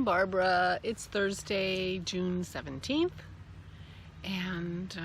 Barbara. It's Thursday, June 17th, and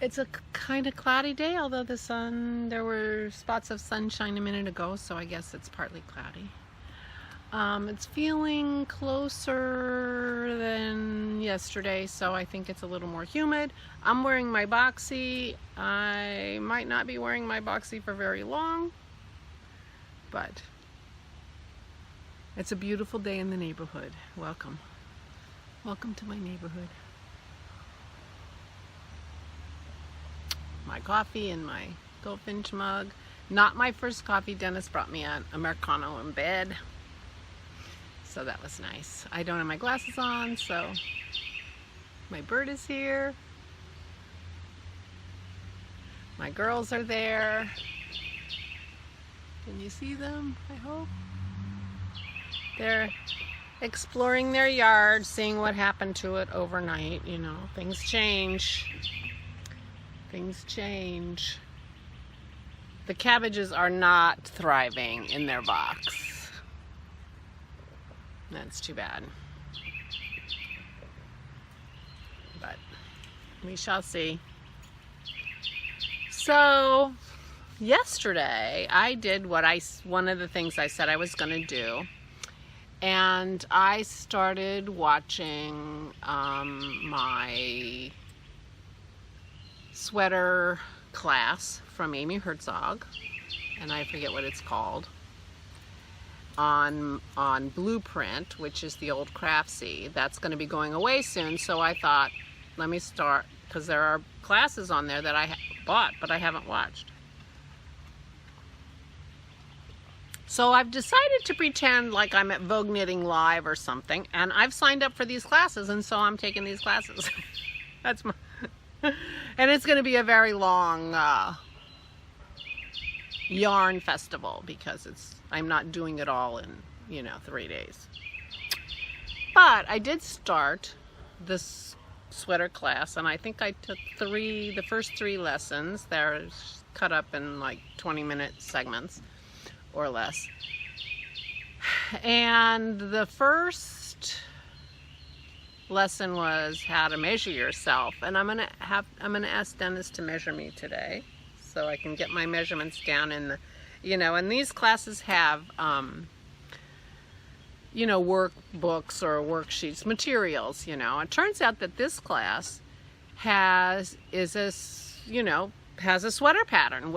it's a kind of cloudy day, although there were spots of sunshine a minute ago, so I guess it's partly cloudy. It's feeling closer than yesterday, so I think it's a little more humid. I'm wearing my Boxy. I might not be wearing my Boxy for very long, but it's a beautiful day in the neighborhood. Welcome. Welcome to my neighborhood. My coffee in my Goldfinch mug. Not my first coffee. Dennis brought me an Americano in bed, so that was nice. I don't have my glasses on, so my bird is here. My girls are there. Can you see them? I hope. They're exploring their yard, seeing what happened to it overnight. You know, things change. Things change. The cabbages are not thriving in their box. That's too bad. But we shall see. So, yesterday I did one of the things I said I was going to do. And I started watching my sweater class from Amy Herzog, and I forget what it's called, on Blueprint, which is the old Craftsy. That's going to be going away soon, so I thought, let me start, because there are classes on there that I bought but I haven't watched. So I've decided to pretend like I'm at Vogue Knitting Live or something, and I've signed up for these classes, and so I'm taking these classes. That's my... And it's going to be a very long yarn festival, because I'm not doing it all in, 3 days. But I did start this sweater class, and I think I took the first 3 lessons. They're cut up in like 20-minute segments or less. And the first lesson was how to measure yourself, and I'm gonna ask Dennis to measure me today, so I can get my measurements down in the, and these classes have workbooks or worksheets, materials. It turns out that this class has a sweater pattern,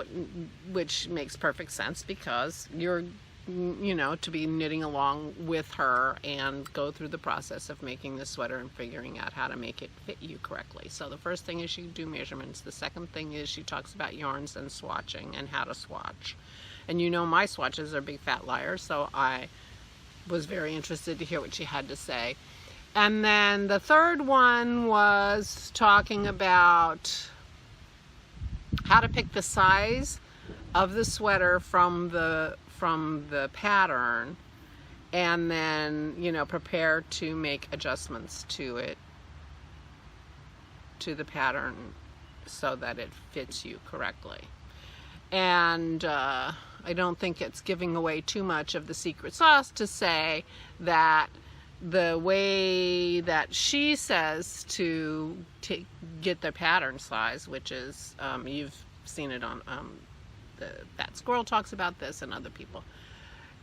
which makes perfect sense, because you're to be knitting along with her and go through the process of making the sweater and figuring out how to make it fit you correctly. So the first thing is she do measurements. The second thing is she talks about yarns and swatching and how to swatch. And my swatches are big fat liars, so I was very interested to hear what she had to say. And then the third one was talking about how to pick the size of the sweater from the pattern, and then prepare to make adjustments to it, to the pattern, so that it fits you correctly. And I don't think it's giving away too much of the secret sauce to say that the way that she says to get the pattern size, which is you've seen it on That Squirrel talks about this, and other people,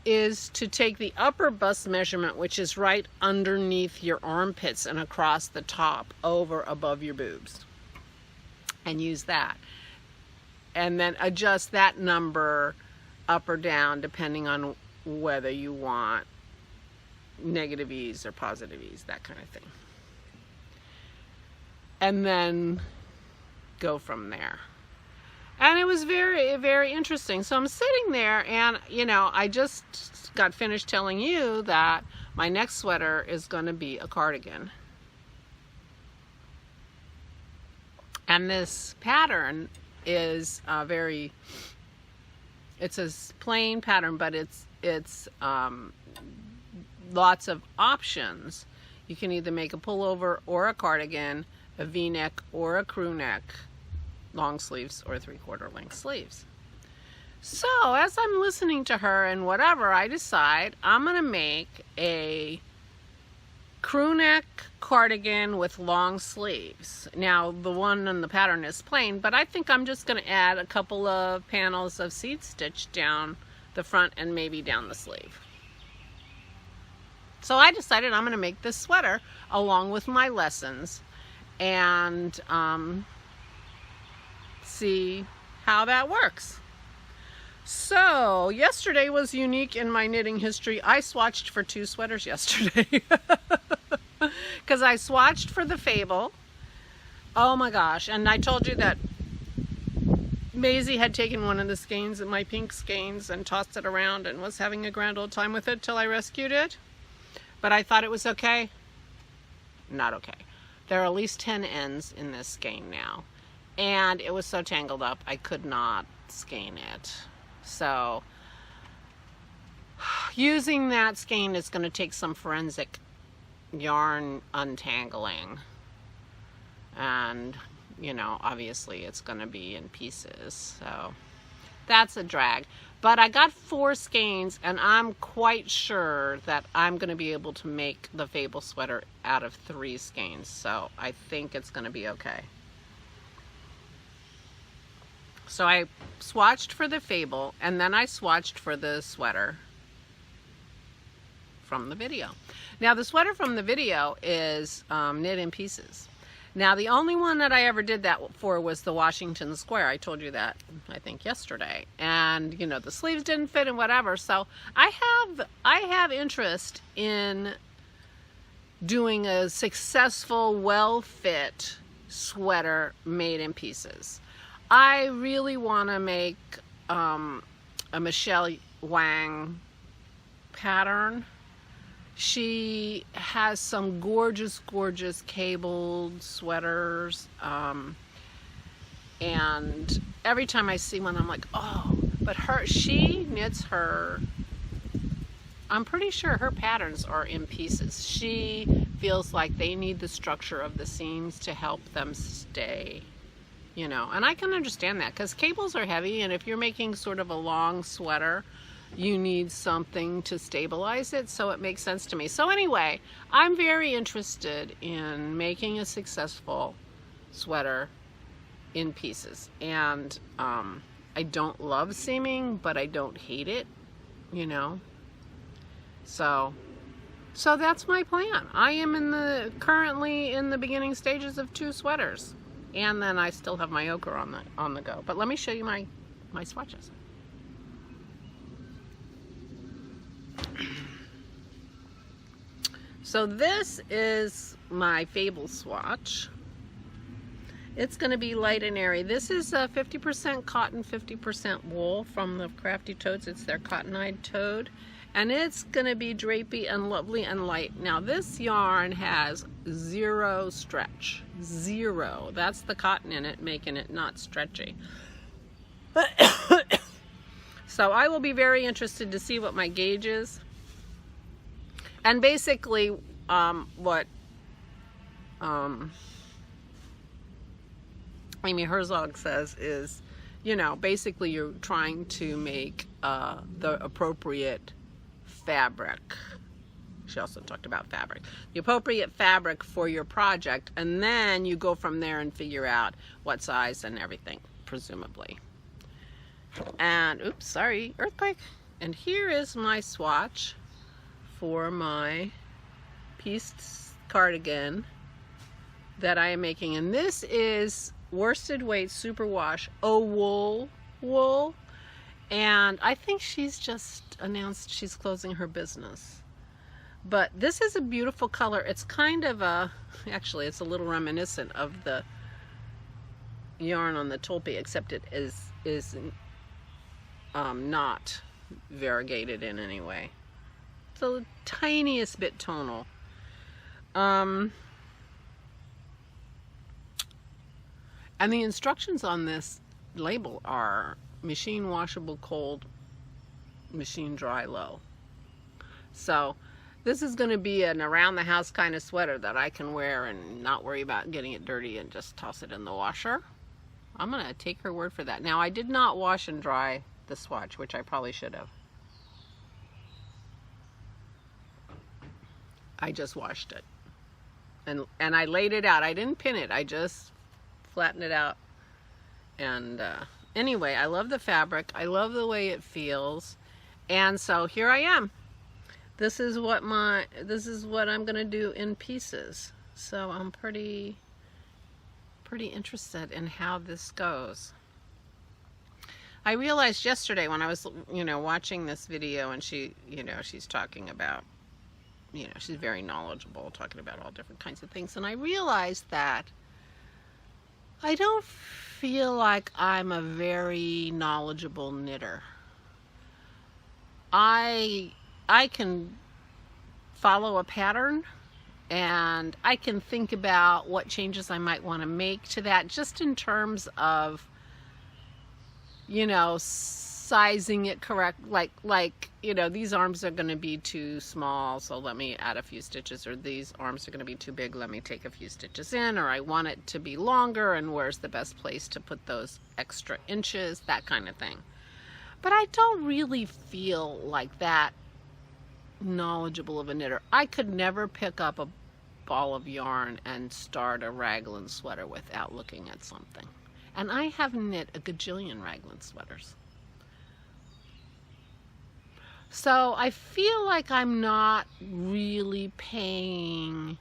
is to take the upper bust measurement, which is right underneath your armpits and across the top above your boobs, and use that, and then adjust that number up or down depending on whether you want negative ease or positive ease, that kind of thing, and then go from there. And it was very, very interesting. So I'm sitting there, and I just got finished telling you that my next sweater is going to be a cardigan. And this pattern is it's a plain pattern, but it's lots of options. You can either make a pullover or a cardigan, a V-neck or a crew neck, long sleeves or 3/4 length sleeves. So as I'm listening to her and whatever, I decide I'm going to make a crew neck cardigan with long sleeves. Now the one in the pattern is plain, but I think I'm just going to add a couple of panels of seed stitch down the front and maybe down the sleeve. So I decided I'm going to make this sweater along with my lessons and see how that works. So yesterday was unique in my knitting history. I swatched for 2 sweaters yesterday because I swatched for the Fable. Oh my gosh, and I told you that Maisie had taken one of the skeins, my pink skeins, and tossed it around and was having a grand old time with it till I rescued it. But I thought it was okay. Not okay. There are at least 10 ends in this skein now. And it was so tangled up, I could not skein it. So, using that skein is going to take some forensic yarn untangling. And, you know, obviously it's going to be in pieces. So, that's a drag. But I got 4 skeins, and I'm quite sure that I'm going to be able to make the Fable sweater out of 3 skeins. So, I think it's going to be okay. So I swatched for the Fable, and then I swatched for the sweater from the video. Now the sweater from the video is knit in pieces. Now the only one that I ever did that for was the Washington Square. I told you that, I think, yesterday. And, you know, the sleeves didn't fit and whatever. So I have interest in doing a successful, well-fit sweater made in pieces. I really want to make a Michelle Wang pattern. She has some gorgeous, gorgeous cabled sweaters. And every time I see one, I'm like, oh, but she knits her, I'm pretty sure her patterns are in pieces. She feels like they need the structure of the seams to help them stay. You know, and I can understand that because cables are heavy, and if you're making sort of a long sweater, you need something to stabilize it, so it makes sense to me. So anyway, I'm very interested in making a successful sweater in pieces. And I don't love seaming, but I don't hate it, you know. So that's my plan. I am currently in the beginning stages of 2 sweaters. And then I still have my ochre on the go. But let me show you my swatches. So this is my Fable swatch. It's going to be light and airy. This is 50% cotton, 50% wool from the Crafty Toads. It's their cottonide toad. And it's going to be drapey and lovely and light. Now this yarn has 0 stretch. 0. That's the cotton in it, making it not stretchy. So I will be very interested to see what my gauge is. And basically what Amy Herzog says is, you know, basically you're trying to make the appropriate fabric. She also talked about fabric. The appropriate fabric for your project, and then you go from there and figure out what size and everything, presumably. And, oops, sorry, earthquake. And here is my swatch for my pieced cardigan that I am making. And this is worsted weight superwash wool. And I think she's just announced she's closing her business. But this is a beautiful color. It's kind of actually it's a little reminiscent of the yarn on the Tulpe, except it is not variegated in any way. It's the tiniest bit tonal. And the instructions on this label are machine washable cold, machine dry low. So this is going to be an around the house kind of sweater that I can wear and not worry about getting it dirty and just toss it in the washer. I'm going to take her word for that. Now I did not wash and dry the swatch, which I probably should have. I just washed it. and I laid it out. I didn't pin it, I just flattened it out. And anyway, I love the fabric, I love the way it feels, and so here I am. This is what I'm gonna do in pieces. So I'm pretty interested in how this goes. I realized yesterday when I was, watching this video, and she, she's talking about, she's very knowledgeable, talking about all different kinds of things, and I realized that I don't feel like I'm a very knowledgeable knitter. I can follow a pattern, and I can think about what changes I might want to make to that, just in terms of, sizing it correct, like these arms are going to be too small, so let me add a few stitches, or these arms are going to be too big, let me take a few stitches in, or I want it to be longer, and where's the best place to put those extra inches, that kind of thing. But I don't really feel like that knowledgeable of a knitter. I could never pick up a ball of yarn and start a raglan sweater without looking at something. And I have knit a gajillion raglan sweaters. So I feel like I'm not really paying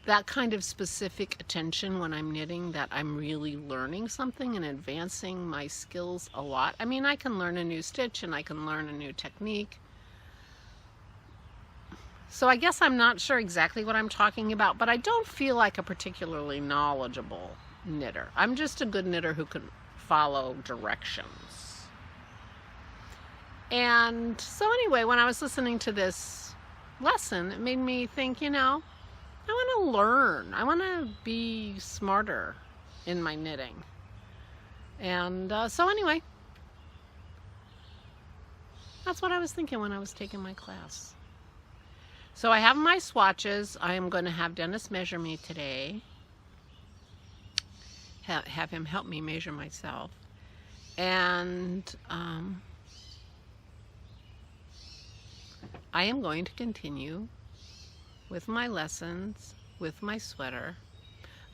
that kind of specific attention when I'm knitting, that I'm really learning something and advancing my skills a lot. I mean, I can learn a new stitch and I can learn a new technique. So I guess I'm not sure exactly what I'm talking about, but I don't feel like a particularly knowledgeable knitter. I'm just a good knitter who can follow directions. And so anyway, when I was listening to this lesson, it made me think, I want to learn. I want to be smarter in my knitting. And so anyway, that's what I was thinking when I was taking my class. So I have my swatches. I am going to have Dennis measure me today. Have him help me measure myself. And I am going to continue with my lessons, with my sweater.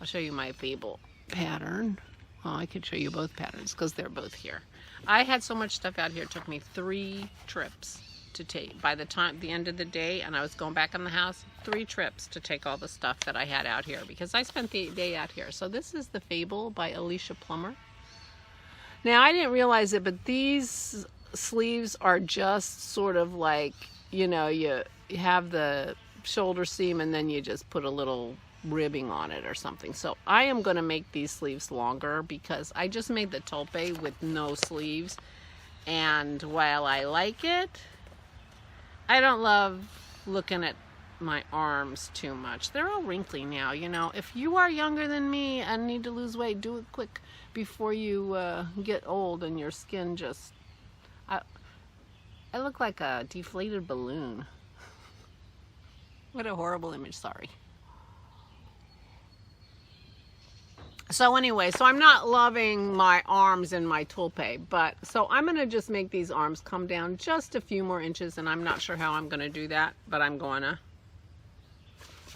I'll show you my Fable pattern. Well, I could show you both patterns because they're both here. I had so much stuff out here, it took me 3 trips to take. By the end of the day, and I was going back in the house, 3 trips to take all the stuff that I had out here, because I spent the day out here. So this is the Fable by Alicia Plummer. Now, I didn't realize it, but these sleeves are just sort of like, you have the shoulder seam and then you just put a little ribbing on it or something. So I am going to make these sleeves longer, because I just made the tolpe with no sleeves, and while I like it, I don't love looking at my arms too much. They're all wrinkly now, If you are younger than me and need to lose weight, do it quick before you get old and your skin just... I look like a deflated balloon. What a horrible image, sorry. So anyway, so I'm not loving my arms in my tolpe, but so I'm going to just make these arms come down just a few more inches, and I'm not sure how I'm going to do that, but I'm going to.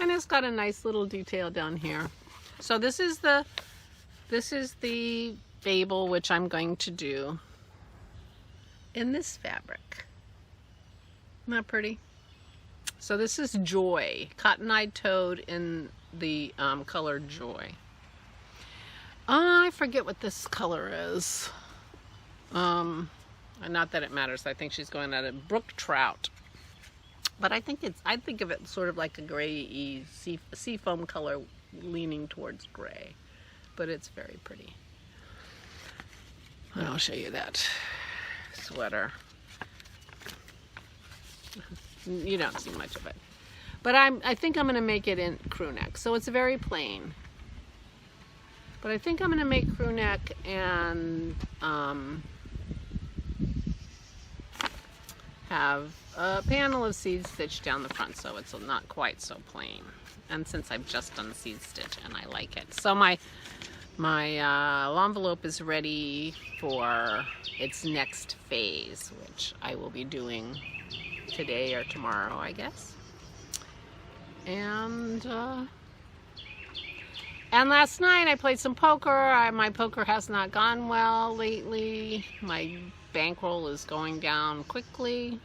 And it's got a nice little detail down here. So this is the Fable, which I'm going to do in this fabric. Isn't that pretty? So this is Joy, cotton-eyed toad in the color Joy. I forget what this color is. Not that it matters. I think she's going at a brook trout. But I think of it sort of like a gray-y seafoam color leaning towards gray. But it's very pretty. And I'll show you that sweater. You don't see much of it. But I think I'm going to make it in crew neck. So it's very plain. But I think I'm going to make crew neck and have a panel of seed stitch down the front, so it's not quite so plain. And since I've just done seed stitch and I like it. So my envelope is ready for its next phase, which I will be doing today or tomorrow, I guess. And last night I played some poker. My poker has not gone well lately. My bankroll is going down quickly.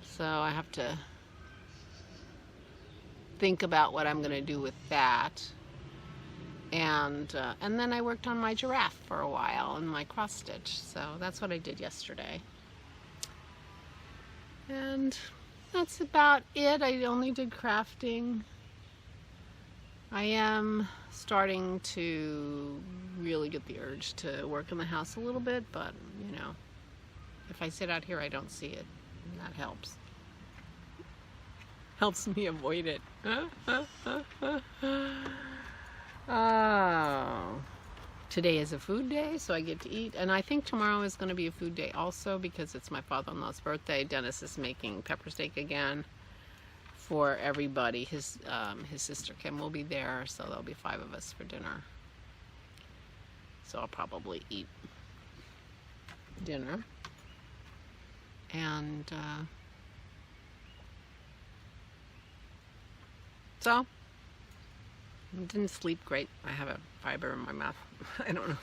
So I have to think about what I'm going to do with that. And then I worked on my giraffe for a while and my cross stitch. So that's what I did yesterday. And that's about it. I only did crafting. I am starting to really get the urge to work in the house a little bit, but you know, if I sit out here I don't see it, and that helps. Helps me avoid it. Oh. Today is a food day, so I get to eat. And I think tomorrow is going to be a food day also because it's my father-in-law's birthday. Dennis is making pepper steak again for everybody. His sister Kim will be there, so there'll be 5 of us for dinner. So I'll probably eat dinner. And so I didn't sleep great. I have a fiber in my mouth. I don't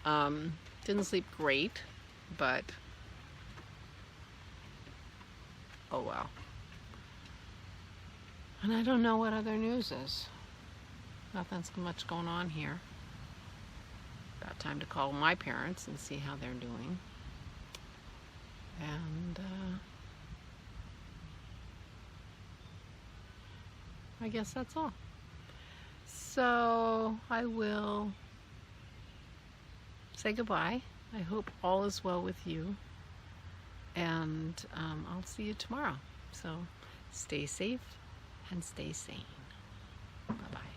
know. Didn't sleep great, but oh well. And I don't know what other news is. Nothing's much going on here. About time to call my parents and see how they're doing. And I guess that's all. So I will say goodbye. I hope all is well with you. And I'll see you tomorrow. So stay safe and stay sane. Bye-bye.